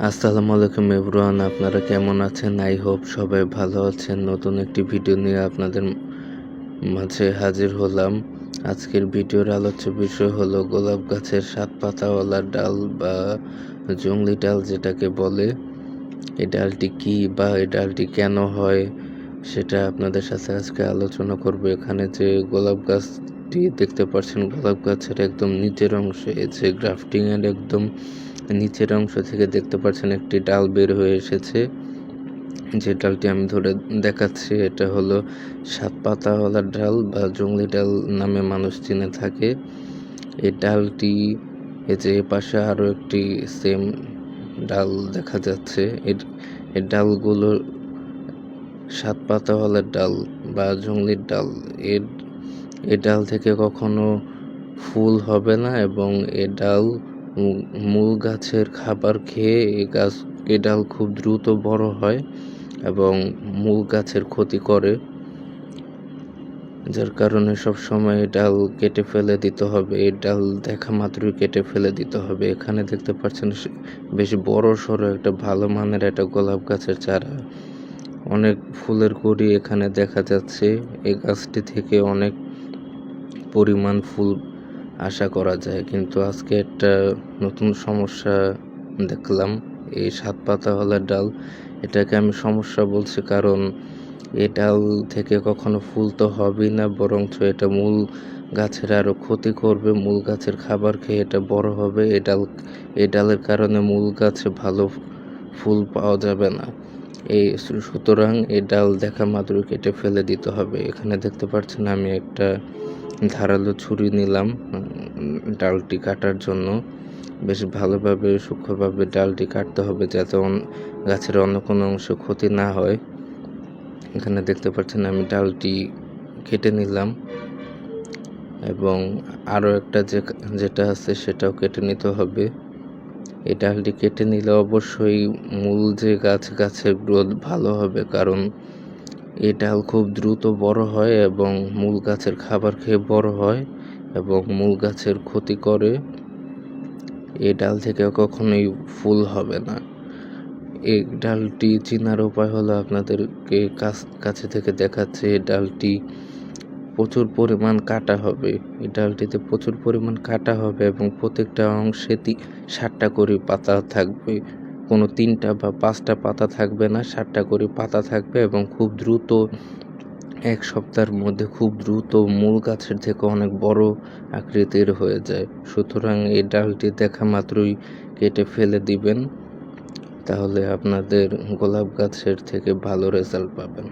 আসসালামু আলাইকুম এভরিওয়ান, আপনারা কেমন আছেন? আই হোপ সবাই ভালো আছেন। নতুন একটি ভিডিও নিয়ে আপনাদের মাঝে হাজির হলাম। আজকের ভিডিওর আলোচ্য বিষয় হলো গোলাপ গাছের 7 পাতাওয়ালা ডাল বা জংলি ডাল যেটাকে বলে। এই ডালটি কী বা এই ডালটি কেন হয় সেটা আপনাদের সাথে আজকে আলোচনা করব। এখানে যে গোলাপ গাছটি দেখতে পাচ্ছেন, গোলাপ গাছের একদম নিচের অংশে যে গ্রাফটিংয়ের একদম নিচের অংশ থেকে দেখতে পাচ্ছেন একটি ডাল বের হয়ে এসেছে। যে ডালটি আমি ধরে দেখাচ্ছি এটা হলো 7 পাতাওয়ালা ডাল বা জংলি ডাল নামে মানুষ চিনে থাকে। এই ডালটি এই যে পাশে আরও একটি সেম ডাল দেখা যাচ্ছে। এই ডালগুলো 7 পাতাওয়ালা ডাল বা জংলির ডাল। এই ডাল থেকে কখনো ফুল হবে না এবং এ ডাল মূল গাছের খাবার খেয়ে এ ডাল খুব দ্রুত বড় হয় এবং মূল গাছের ক্ষতি করে, যার কারণে সবসময় এই ডাল কেটে ফেলে দিতে হবে। এই ডাল দেখা মাত্রই কেটে ফেলে দিতে হবে। এখানে দেখতে পাচ্ছেন বেশ বড় সড়ো একটা ভালো মানের একটা গোলাপ গাছের চারা, অনেক ফুলের কড়ি এখানে দেখা যাচ্ছে। এই গাছটি থেকে অনেক পরিমাণ ফুল আশা করা যায়, কিন্তু আজকে একটা নতুন সমস্যা দেখলাম। এই 7 পাতাওয়ালা ডাল, এটাকে আমি সমস্যা বলছি কারণ এই ডাল থেকে কখনো ফুল তো হবেই না, বরঞ্চ এটা মূল গাছের আরও ক্ষতি করবে। মূল গাছের খাবার খেয়ে এটা বড় হবে। এই ডালের কারণে মূল গাছে ভালো ফুল পাওয়া যাবে না। সুতরাং এই ডাল দেখা মাত্রই কেটে ফেলে দিতে হবে। এখানে দেখতে পাচ্ছেন আমি একটা ধারালো ছুরি নিলাম ডালটি কাটার জন্য। বেশ ভালোভাবে সূক্ষ্মভাবে ডালটি কাটতে হবে যাতে গাছের অন্য কোনো অংশ ক্ষতি না হয়। এখানে দেখতে পাচ্ছেন আমি ডালটি কেটে নিলাম এবং আরও একটা যেটা আছে সেটাও কেটে নিতে হবে। এই ডালটি কেটে নিলে অবশ্যই মূল যে গাছের গ্রোথ ভালো হবে, কারণ এই ডাল খুব দ্রুত বড় হয় এবং মূল গাছের খাবার খেয়ে বড় হয় এবং মূল গাছের ক্ষতি করে। এই ডাল থেকে কখনোই ফুল হবে না। এই ডালটি চেনার উপায় হলো আপনাদেরকে কাছে থেকে দেখাচ্ছে। এই ডালটি প্রচুর পরিমাণ কাটা হবে। এই ডালটিতে প্রচুর পরিমাণ কাটা হবে এবং প্রত্যেকটা অংশে 7টা করে পাতা থাকবে। কোনো 3টা বা 5টা পাতা থাকবে না, 7টা করে পাতা থাকবে এবং খুব দ্রুত 1 সপ্তাহের মধ্যে খুব দ্রুত মূল গাছের থেকে অনেক বড় আকৃতির হয়ে যায়। সুতরাং এই ডালটি দেখা মাত্রই কেটে ফেলে দিবেন, তাহলে আপনাদের গোলাপ গাছের থেকে ভালো রেজাল্ট পাবেন।